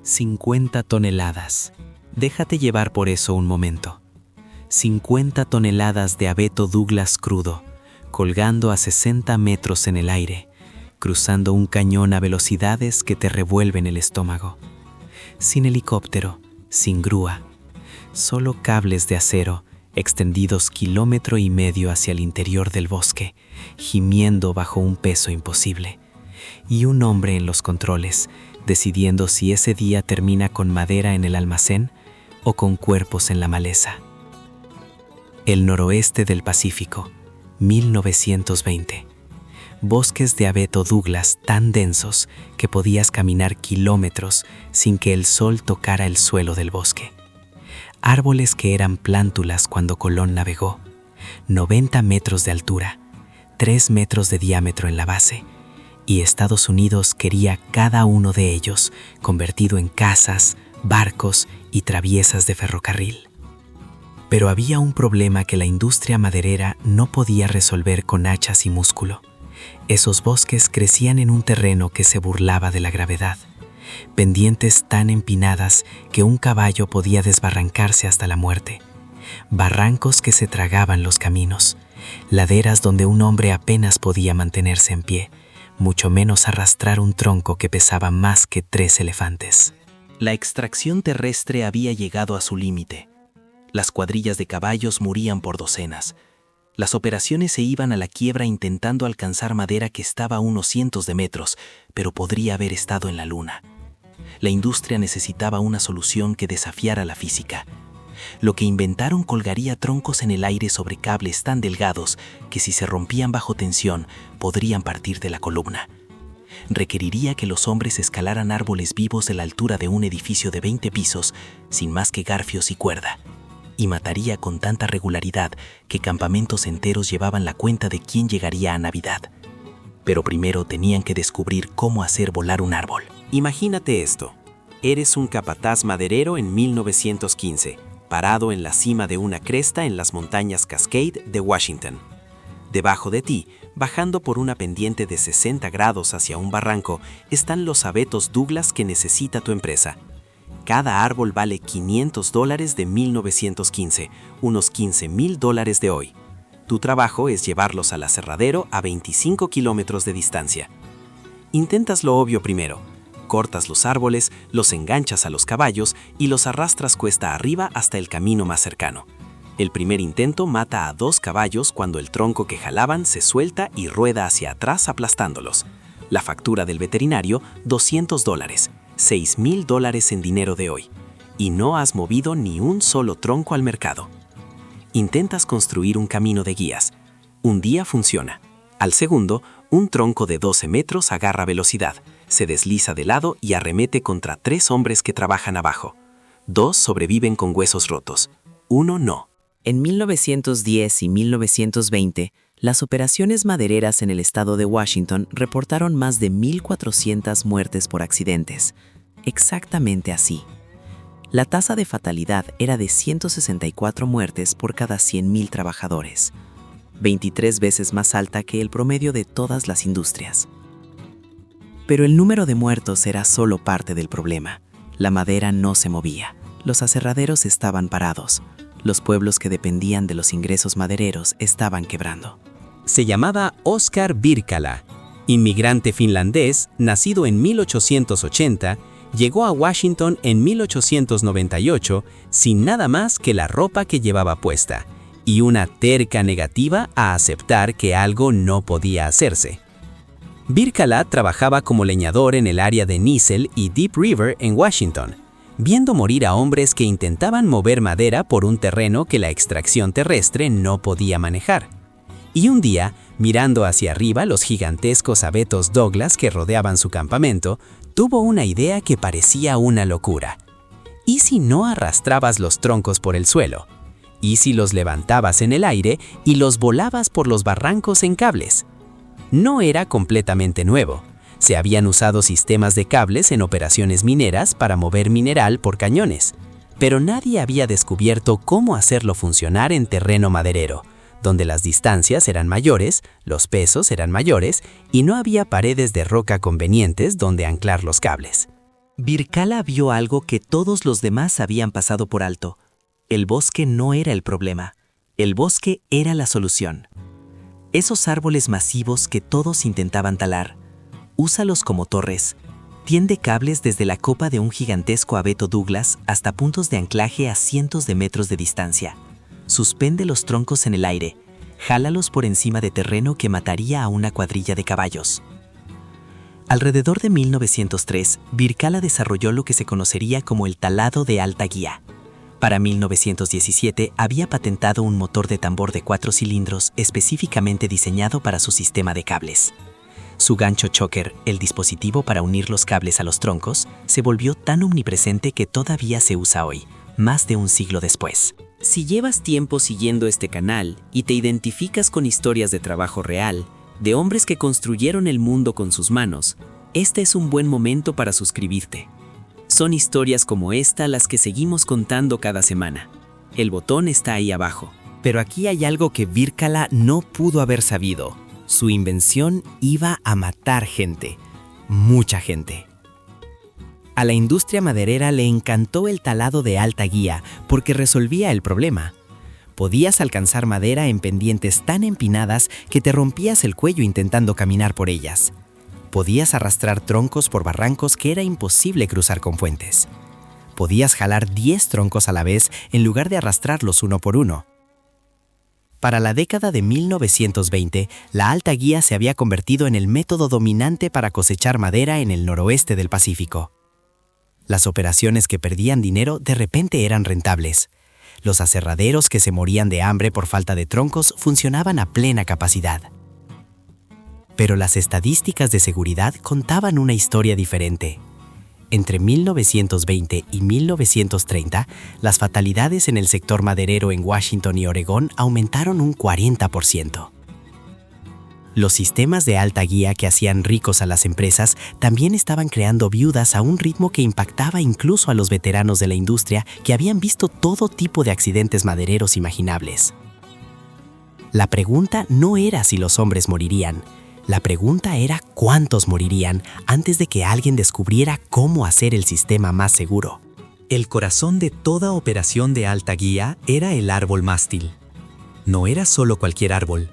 50 toneladas. Déjate llevar por eso un momento. 50 toneladas de abeto Douglas crudo, colgando a 60 metros en el aire, cruzando un cañón a velocidades que te revuelven el estómago. Sin helicóptero, sin grúa, solo cables de acero extendidos 1,5 kilómetros hacia el interior del bosque, gimiendo bajo un peso imposible. Y un hombre en los controles, decidiendo si ese día termina con madera en el almacén o con cuerpos en la maleza. El noroeste del Pacífico, 1920. Bosques de abeto Douglas tan densos que podías caminar kilómetros sin que el sol tocara el suelo del bosque. Árboles que eran plántulas cuando Colón navegó, 90 metros de altura, 3 metros de diámetro en la base, y Estados Unidos quería cada uno de ellos convertido en casas, barcos y traviesas de ferrocarril. Pero había un problema que la industria maderera no podía resolver con hachas y músculo. Esos bosques crecían en un terreno que se burlaba de la gravedad, pendientes tan empinadas que un caballo podía desbarrancarse hasta la muerte, barrancos que se tragaban los caminos, laderas donde un hombre apenas podía mantenerse en pie, mucho menos arrastrar un tronco que pesaba más que 3 elefantes. La extracción terrestre había llegado a su límite. Las cuadrillas de caballos morían por docenas. Las operaciones se iban a la quiebra intentando alcanzar madera que estaba a unos cientos de metros, pero podría haber estado en la luna. La industria necesitaba una solución que desafiara la física. Lo que inventaron colgaría troncos en el aire sobre cables tan delgados que si se rompían bajo tensión podrían partir de la columna. Requeriría que los hombres escalaran árboles vivos de la altura de un edificio de 20 pisos sin más que garfios y cuerda. Y mataría con tanta regularidad que campamentos enteros llevaban la cuenta de quién llegaría a Navidad. Pero primero tenían que descubrir cómo hacer volar un árbol. Imagínate esto. Eres un capataz maderero en 1915, parado en la cima de una cresta en las montañas Cascade de Washington. Debajo de ti, bajando por una pendiente de 60 grados hacia un barranco, están los abetos Douglas que necesita tu empresa. Cada árbol vale $500 de 1915, unos $15,000 de hoy. Tu trabajo es llevarlos al aserradero a 25 kilómetros de distancia. Intentas lo obvio primero. Cortas los árboles, los enganchas a los caballos y los arrastras cuesta arriba hasta el camino más cercano. El primer intento mata a 2 caballos cuando el tronco que jalaban se suelta y rueda hacia atrás aplastándolos. La factura del veterinario, $200, $6,000 en dinero de hoy. Y no has movido ni un solo tronco al mercado. Intentas construir un camino de guías. Un día funciona. Al segundo, un tronco de 12 metros agarra velocidad, se desliza de lado y arremete contra 3 hombres que trabajan abajo. 2 sobreviven con huesos rotos. 1 no. En 1910 y 1920, las operaciones madereras en el estado de Washington reportaron más de 1,400 muertes por accidentes. Exactamente así. La tasa de fatalidad era de 164 muertes por cada 100,000 trabajadores, 23 veces más alta que el promedio de todas las industrias. Pero el número de muertos era solo parte del problema. La madera no se movía, los aserraderos estaban parados, los pueblos que dependían de los ingresos madereros estaban quebrando. Se llamaba Oskar Virkala, inmigrante finlandés, nacido en 1880, llegó a Washington en 1898 sin nada más que la ropa que llevaba puesta y una terca negativa a aceptar que algo no podía hacerse. Virkala trabajaba como leñador en el área de Nissel y Deep River en Washington, viendo morir a hombres que intentaban mover madera por un terreno que la extracción terrestre no podía manejar. Y un día, mirando hacia arriba los gigantescos abetos Douglas que rodeaban su campamento, tuvo una idea que parecía una locura. ¿Y si no arrastrabas los troncos por el suelo? ¿Y si los levantabas en el aire y los volabas por los barrancos en cables? No era completamente nuevo. Se habían usado sistemas de cables en operaciones mineras para mover mineral por cañones, pero nadie había descubierto cómo hacerlo funcionar en terreno maderero, donde las distancias eran mayores, los pesos eran mayores y no había paredes de roca convenientes donde anclar los cables. Virkala vio algo que todos los demás habían pasado por alto. El bosque no era el problema, el bosque era la solución. Esos árboles masivos que todos intentaban talar, úsalos como torres. Tiende cables desde la copa de un gigantesco abeto Douglas hasta puntos de anclaje a cientos de metros de distancia. Suspende los troncos en el aire, jálalos por encima de terreno que mataría a una cuadrilla de caballos. Alrededor de 1903, Virkala desarrolló lo que se conocería como el talado de alta guía. Para 1917 había patentado un motor de tambor de 4 cilindros específicamente diseñado para su sistema de cables. Su gancho choker, el dispositivo para unir los cables a los troncos, se volvió tan omnipresente que todavía se usa hoy, más de un siglo después. Si llevas tiempo siguiendo este canal y te identificas con historias de trabajo real, de hombres que construyeron el mundo con sus manos, este es un buen momento para suscribirte. Son historias como esta las que seguimos contando cada semana. El botón está ahí abajo. Pero aquí hay algo que Virkala no pudo haber sabido. Su invención iba a matar gente, mucha gente. A la industria maderera le encantó el talado de alta guía porque resolvía el problema. Podías alcanzar madera en pendientes tan empinadas que te rompías el cuello intentando caminar por ellas. Podías arrastrar troncos por barrancos que era imposible cruzar con puentes. Podías jalar 10 troncos a la vez en lugar de arrastrarlos uno por uno. Para la década de 1920, la alta guía se había convertido en el método dominante para cosechar madera en el noroeste del Pacífico. Las operaciones que perdían dinero de repente eran rentables. Los aserraderos que se morían de hambre por falta de troncos funcionaban a plena capacidad. Pero las estadísticas de seguridad contaban una historia diferente. Entre 1920 y 1930, las fatalidades en el sector maderero en Washington y Oregón aumentaron un 40%. Los sistemas de alta guía que hacían ricos a las empresas también estaban creando viudas a un ritmo que impactaba incluso a los veteranos de la industria que habían visto todo tipo de accidentes madereros imaginables. La pregunta no era si los hombres morirían. La pregunta era cuántos morirían antes de que alguien descubriera cómo hacer el sistema más seguro. El corazón de toda operación de alta guía era el árbol mástil. No era solo cualquier árbol.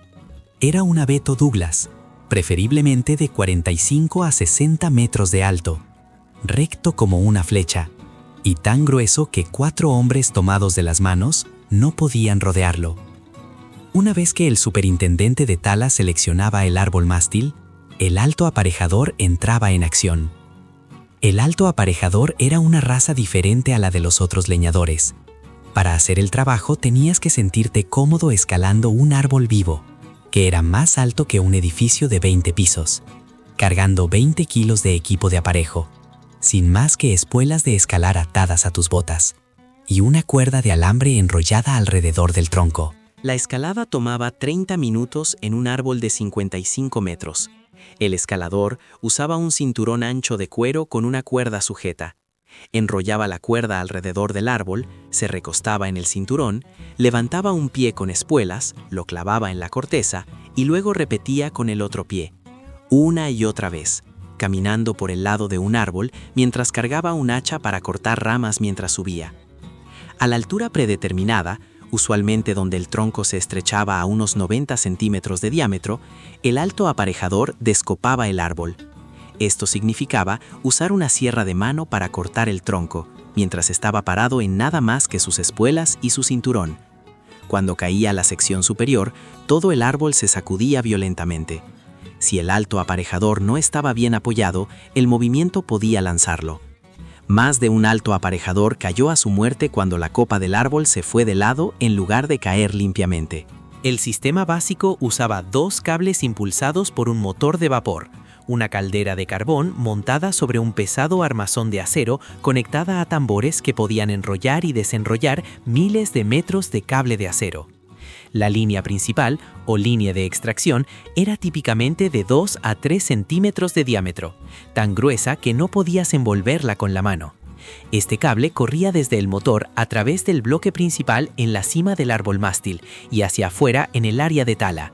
Era un abeto Douglas, preferiblemente de 45 a 60 metros de alto, recto como una flecha, y tan grueso que 4 hombres tomados de las manos no podían rodearlo. Una vez que el superintendente de tala seleccionaba el árbol mástil, el alto aparejador entraba en acción. El alto aparejador era una raza diferente a la de los otros leñadores. Para hacer el trabajo tenías que sentirte cómodo escalando un árbol vivo, que era más alto que un edificio de 20 pisos, cargando 20 kilos de equipo de aparejo, sin más que espuelas de escalar atadas a tus botas, y una cuerda de alambre enrollada alrededor del tronco. La escalada tomaba 30 minutos en un árbol de 55 metros. El escalador usaba un cinturón ancho de cuero con una cuerda sujeta. Enrollaba la cuerda alrededor del árbol, se recostaba en el cinturón, levantaba un pie con espuelas, lo clavaba en la corteza y luego repetía con el otro pie, una y otra vez, caminando por el lado de un árbol mientras cargaba un hacha para cortar ramas mientras subía. A la altura predeterminada, usualmente donde el tronco se estrechaba a unos 90 centímetros de diámetro, el alto aparejador descopaba el árbol. Esto significaba usar una sierra de mano para cortar el tronco, mientras estaba parado en nada más que sus espuelas y su cinturón. Cuando caía la sección superior, todo el árbol se sacudía violentamente. Si el alto aparejador no estaba bien apoyado, el movimiento podía lanzarlo. Más de un alto aparejador cayó a su muerte cuando la copa del árbol se fue de lado en lugar de caer limpiamente. El sistema básico usaba 2 cables impulsados por un motor de vapor, una caldera de carbón montada sobre un pesado armazón de acero conectada a tambores que podían enrollar y desenrollar miles de metros de cable de acero. La línea principal, o línea de extracción, era típicamente de 2 a 3 centímetros de diámetro, tan gruesa que no podías envolverla con la mano. Este cable corría desde el motor a través del bloque principal en la cima del árbol mástil y hacia afuera en el área de tala.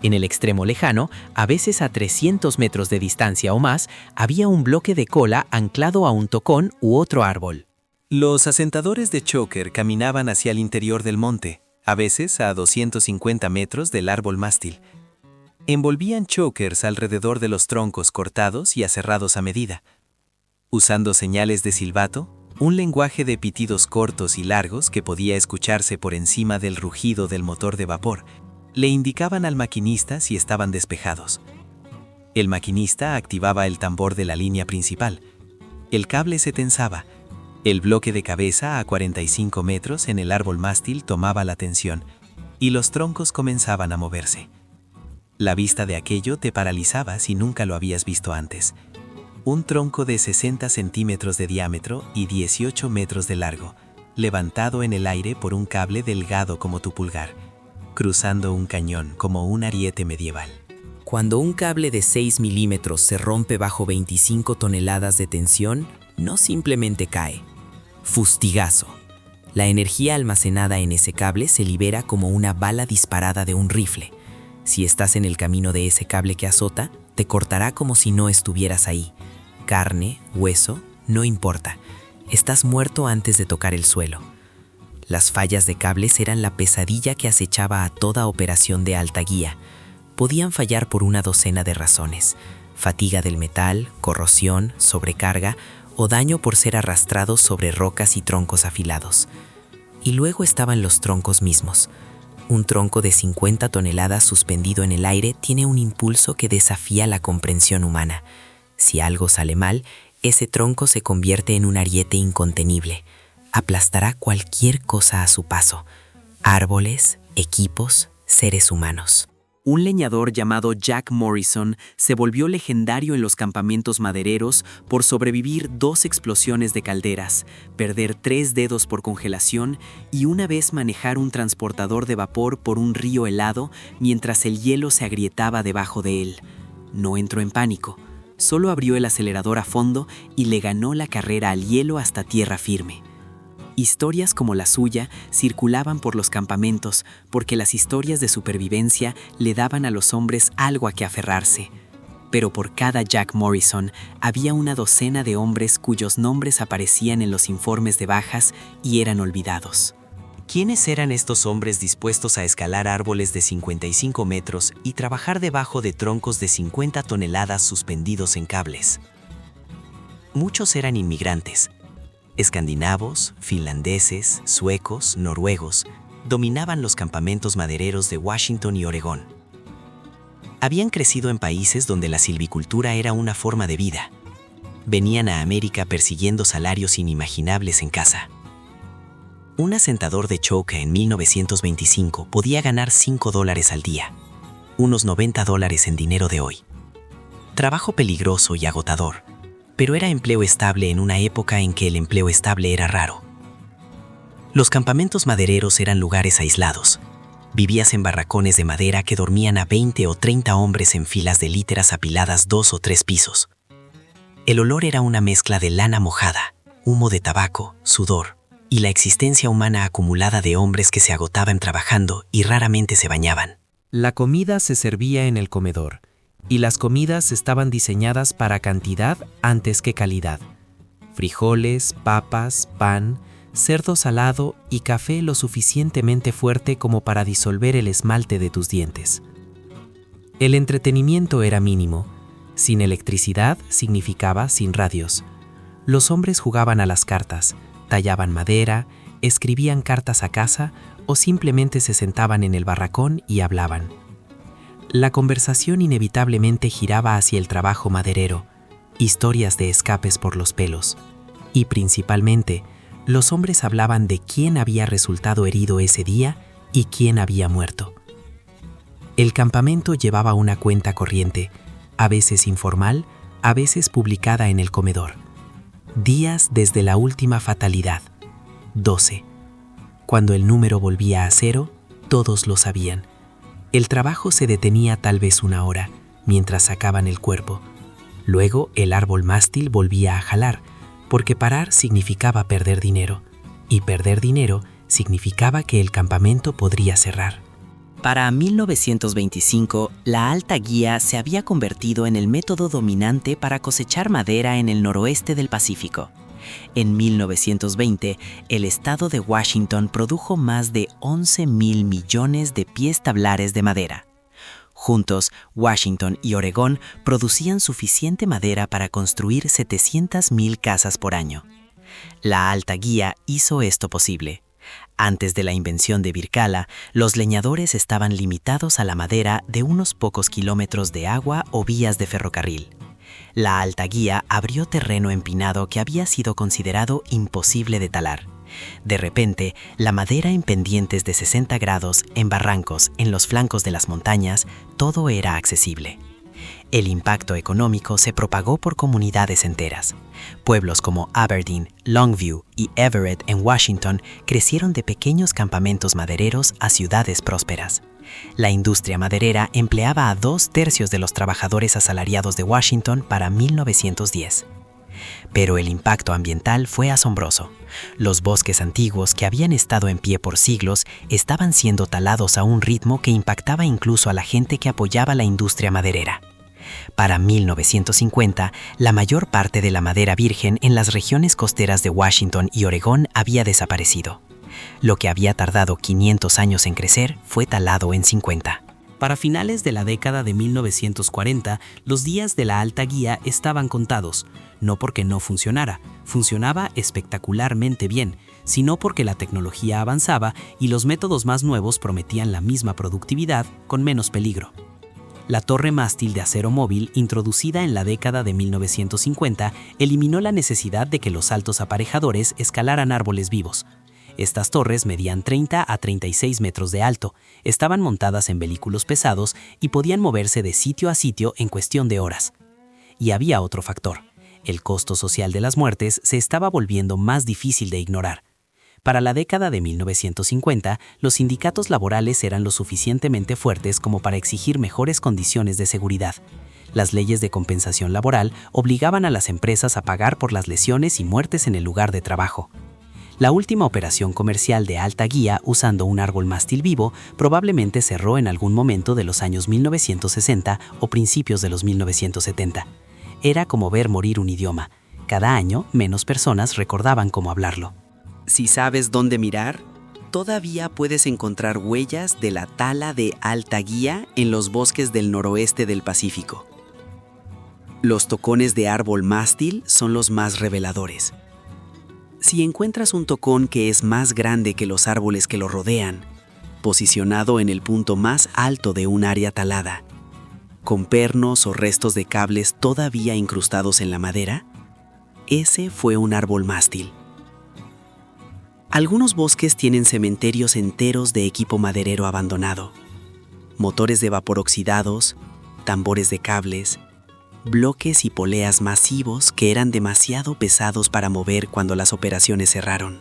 En el extremo lejano, a veces a 300 metros de distancia o más, había un bloque de cola anclado a un tocón u otro árbol. Los asentadores de choker caminaban hacia el interior del monte, a veces a 250 metros del árbol mástil. Envolvían chokers alrededor de los troncos cortados y aserrados a medida. Usando señales de silbato, un lenguaje de pitidos cortos y largos que podía escucharse por encima del rugido del motor de vapor, le indicaban al maquinista si estaban despejados. El maquinista activaba el tambor de la línea principal. El cable se tensaba. El bloque de cabeza a 45 metros en el árbol mástil tomaba la tensión, y los troncos comenzaban a moverse. La vista de aquello te paralizaba si nunca lo habías visto antes. Un tronco de 60 centímetros de diámetro y 18 metros de largo, levantado en el aire por un cable delgado como tu pulgar, cruzando un cañón como un ariete medieval. Cuando un cable de 6 milímetros se rompe bajo 25 toneladas de tensión, no simplemente cae. Fustigazo. La energía almacenada en ese cable se libera como una bala disparada de un rifle. Si estás en el camino de ese cable que azota, te cortará como si no estuvieras ahí. Carne, hueso, no importa. Estás muerto antes de tocar el suelo. Las fallas de cables eran la pesadilla que acechaba a toda operación de alta guía. Podían fallar por una docena de razones: fatiga del metal, corrosión, sobrecarga o daño por ser arrastrados sobre rocas y troncos afilados. Y luego estaban los troncos mismos. Un tronco de 50 toneladas suspendido en el aire tiene un impulso que desafía la comprensión humana. Si algo sale mal, ese tronco se convierte en un ariete incontenible. Aplastará cualquier cosa a su paso: árboles, equipos, seres humanos. Un leñador llamado Jack Morrison se volvió legendario en los campamentos madereros por sobrevivir 2 explosiones de calderas, perder 3 dedos por congelación y una vez manejar un transportador de vapor por un río helado mientras el hielo se agrietaba debajo de él. No entró en pánico, solo abrió el acelerador a fondo y le ganó la carrera al hielo hasta tierra firme. Historias como la suya circulaban por los campamentos porque las historias de supervivencia le daban a los hombres algo a que aferrarse. Pero por cada Jack Morrison había una docena de hombres cuyos nombres aparecían en los informes de bajas y eran olvidados. ¿Quiénes eran estos hombres dispuestos a escalar árboles de 55 metros y trabajar debajo de troncos de 50 toneladas suspendidos en cables? Muchos eran inmigrantes. Escandinavos, finlandeses, suecos, noruegos, dominaban los campamentos madereros de Washington y Oregón. Habían crecido en países donde la silvicultura era una forma de vida. Venían a América persiguiendo salarios inimaginables en casa. Un asentador de choca en 1925 podía ganar $5 al día, unos $90 en dinero de hoy. Trabajo peligroso y agotador, pero era empleo estable en una época en que el empleo estable era raro. Los campamentos madereros eran lugares aislados. Vivías en barracones de madera que dormían a 20 o 30 hombres en filas de literas apiladas 2 o 3 pisos. El olor era una mezcla de lana mojada, humo de tabaco, sudor y la existencia humana acumulada de hombres que se agotaban trabajando y raramente se bañaban. La comida se servía en el comedor, y las comidas estaban diseñadas para cantidad antes que calidad. Frijoles, papas, pan, cerdo salado y café lo suficientemente fuerte como para disolver el esmalte de tus dientes. El entretenimiento era mínimo. Sin electricidad significaba sin radios. Los hombres jugaban a las cartas, tallaban madera, escribían cartas a casa o simplemente se sentaban en el barracón y hablaban. La conversación inevitablemente giraba hacia el trabajo maderero, historias de escapes por los pelos, y principalmente, los hombres hablaban de quién había resultado herido ese día y quién había muerto. El campamento llevaba una cuenta corriente, a veces informal, a veces publicada en el comedor. Días desde la última fatalidad, 12. Cuando el número volvía a 0, todos lo sabían. El trabajo se detenía tal vez 1 hora, mientras sacaban el cuerpo. Luego el árbol mástil volvía a jalar, porque parar significaba perder dinero, y perder dinero significaba que el campamento podría cerrar. Para 1925, la alta guía se había convertido en el método dominante para cosechar madera en el noroeste del Pacífico. En 1920, el estado de Washington produjo más de 11,000 millones de pies tablares de madera. Juntos, Washington y Oregón producían suficiente madera para construir 700,000 casas por año. La alta guía hizo esto posible. Antes de la invención de Virkala, los leñadores estaban limitados a la madera de unos pocos kilómetros de agua o vías de ferrocarril. La alta guía abrió terreno empinado que había sido considerado imposible de talar. De repente, la madera en pendientes de 60 grados, en barrancos, en los flancos de las montañas, todo era accesible. El impacto económico se propagó por comunidades enteras. Pueblos como Aberdeen, Longview y Everett en Washington crecieron de pequeños campamentos madereros a ciudades prósperas. La industria maderera empleaba a 2/3 de los trabajadores asalariados de Washington para 1910. Pero el impacto ambiental fue asombroso. Los bosques antiguos que habían estado en pie por siglos estaban siendo talados a un ritmo que impactaba incluso a la gente que apoyaba la industria maderera. Para 1950, la mayor parte de la madera virgen en las regiones costeras de Washington y Oregón había desaparecido. Lo que había tardado 500 años en crecer fue talado en 50. Para finales de la década de 1940, los días de la alta guía estaban contados, no porque no funcionara, funcionaba espectacularmente bien, sino porque la tecnología avanzaba y los métodos más nuevos prometían la misma productividad con menos peligro. La torre mástil de acero móvil, introducida en la década de 1950, eliminó la necesidad de que los altos aparejadores escalaran árboles vivos. Estas torres medían 30 a 36 metros de alto, estaban montadas en vehículos pesados y podían moverse de sitio a sitio en cuestión de horas. Y había otro factor. El costo social de las muertes se estaba volviendo más difícil de ignorar. Para la década de 1950, los sindicatos laborales eran lo suficientemente fuertes como para exigir mejores condiciones de seguridad. Las leyes de compensación laboral obligaban a las empresas a pagar por las lesiones y muertes en el lugar de trabajo. La última operación comercial de alta guía usando un árbol mástil vivo probablemente cerró en algún momento de los años 1960 o principios de los 1970. Era como ver morir un idioma. Cada año, menos personas recordaban cómo hablarlo. Si sabes dónde mirar, todavía puedes encontrar huellas de la tala de alta guía en los bosques del noroeste del Pacífico. Los tocones de árbol mástil son los más reveladores. Si encuentras un tocón que es más grande que los árboles que lo rodean, posicionado en el punto más alto de un área talada, con pernos o restos de cables todavía incrustados en la madera, ese fue un árbol mástil. Algunos bosques tienen cementerios enteros de equipo maderero abandonado, motores de vapor oxidados, tambores de cables, bloques y poleas masivos que eran demasiado pesados para mover cuando las operaciones cerraron.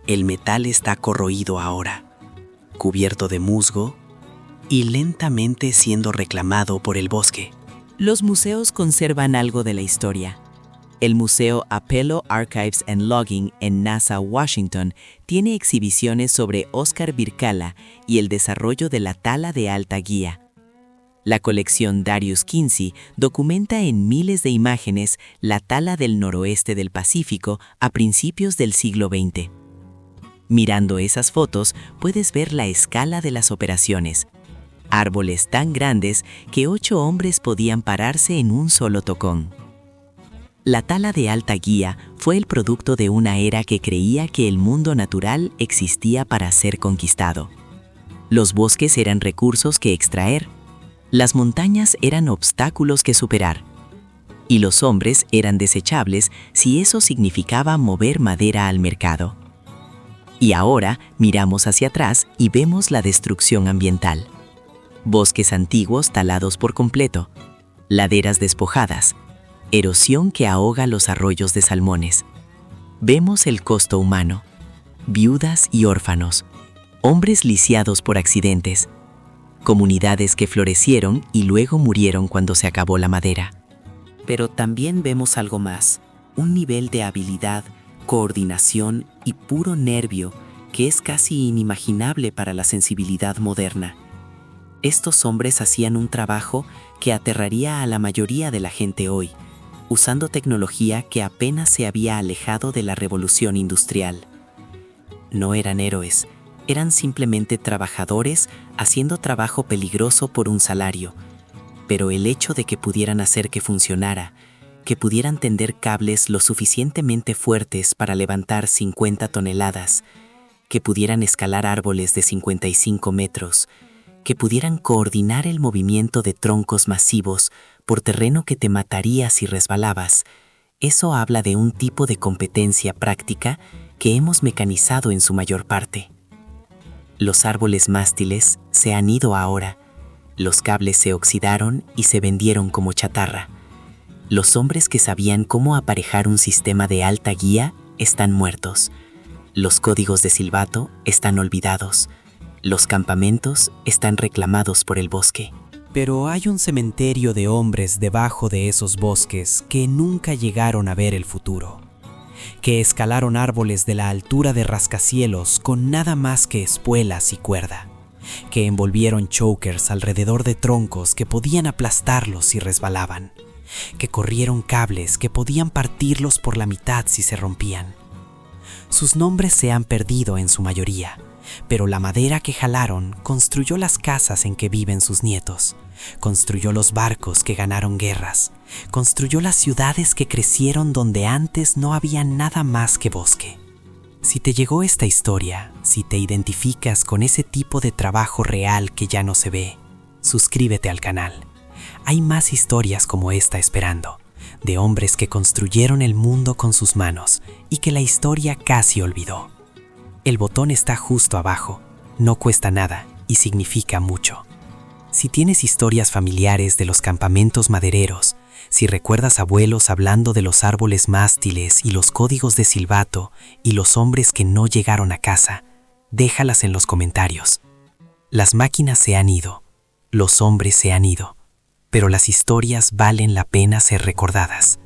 El metal está corroído ahora, cubierto de musgo y lentamente siendo reclamado por el bosque. Los museos conservan algo de la historia. El Museo Apello Archives and Logging en Nassau, Washington, tiene exhibiciones sobre Oscar Virkala y el desarrollo de la tala de alta guía. La colección Darius Kinsey documenta en miles de imágenes la tala del noroeste del Pacífico a principios del siglo XX. Mirando esas fotos, puedes ver la escala de las operaciones. Árboles tan grandes que 8 hombres podían pararse en un solo tocón. La tala de alta guía fue el producto de una era que creía que el mundo natural existía para ser conquistado. Los bosques eran recursos que extraer, las montañas eran obstáculos que superar, y los hombres eran desechables si eso significaba mover madera al mercado. Y ahora miramos hacia atrás y vemos la destrucción ambiental. Bosques antiguos talados por completo, laderas despojadas, erosión que ahoga los arroyos de salmones. Vemos el costo humano, viudas y órfanos, hombres lisiados por accidentes, comunidades que florecieron y luego murieron cuando se acabó la madera. Pero también vemos algo más, un nivel de habilidad, coordinación y puro nervio que es casi inimaginable para la sensibilidad moderna. Estos hombres hacían un trabajo que aterraría a la mayoría de la gente hoy, usando tecnología que apenas se había alejado de la revolución industrial. No eran héroes, eran simplemente trabajadores haciendo trabajo peligroso por un salario, pero el hecho de que pudieran hacer que funcionara, que pudieran tender cables lo suficientemente fuertes para levantar 50 toneladas, que pudieran escalar árboles de 55 metros, que pudieran coordinar el movimiento de troncos masivos por terreno que te mataría si resbalabas, eso habla de un tipo de competencia práctica que hemos mecanizado en su mayor parte. Los árboles mástiles se han ido ahora, los cables se oxidaron y se vendieron como chatarra. Los hombres que sabían cómo aparejar un sistema de alta guía están muertos. Los códigos de silbato están olvidados. Los campamentos están reclamados por el bosque. Pero hay un cementerio de hombres debajo de esos bosques que nunca llegaron a ver el futuro, que escalaron árboles de la altura de rascacielos con nada más que espuelas y cuerda, que envolvieron chokers alrededor de troncos que podían aplastarlos si resbalaban, que corrieron cables que podían partirlos por la mitad si se rompían. Sus nombres se han perdido en su mayoría, pero la madera que jalaron construyó las casas en que viven sus nietos, construyó los barcos que ganaron guerras, construyó las ciudades que crecieron donde antes no había nada más que bosque. Si te llegó esta historia, si te identificas con ese tipo de trabajo real que ya no se ve, suscríbete al canal. Hay más historias como esta esperando, de hombres que construyeron el mundo con sus manos y que la historia casi olvidó. El botón está justo abajo, no cuesta nada y significa mucho. Si tienes historias familiares de los campamentos madereros, si recuerdas abuelos hablando de los árboles mástiles y los códigos de silbato y los hombres que no llegaron a casa, déjalas en los comentarios. Las máquinas se han ido, los hombres se han ido, pero las historias valen la pena ser recordadas.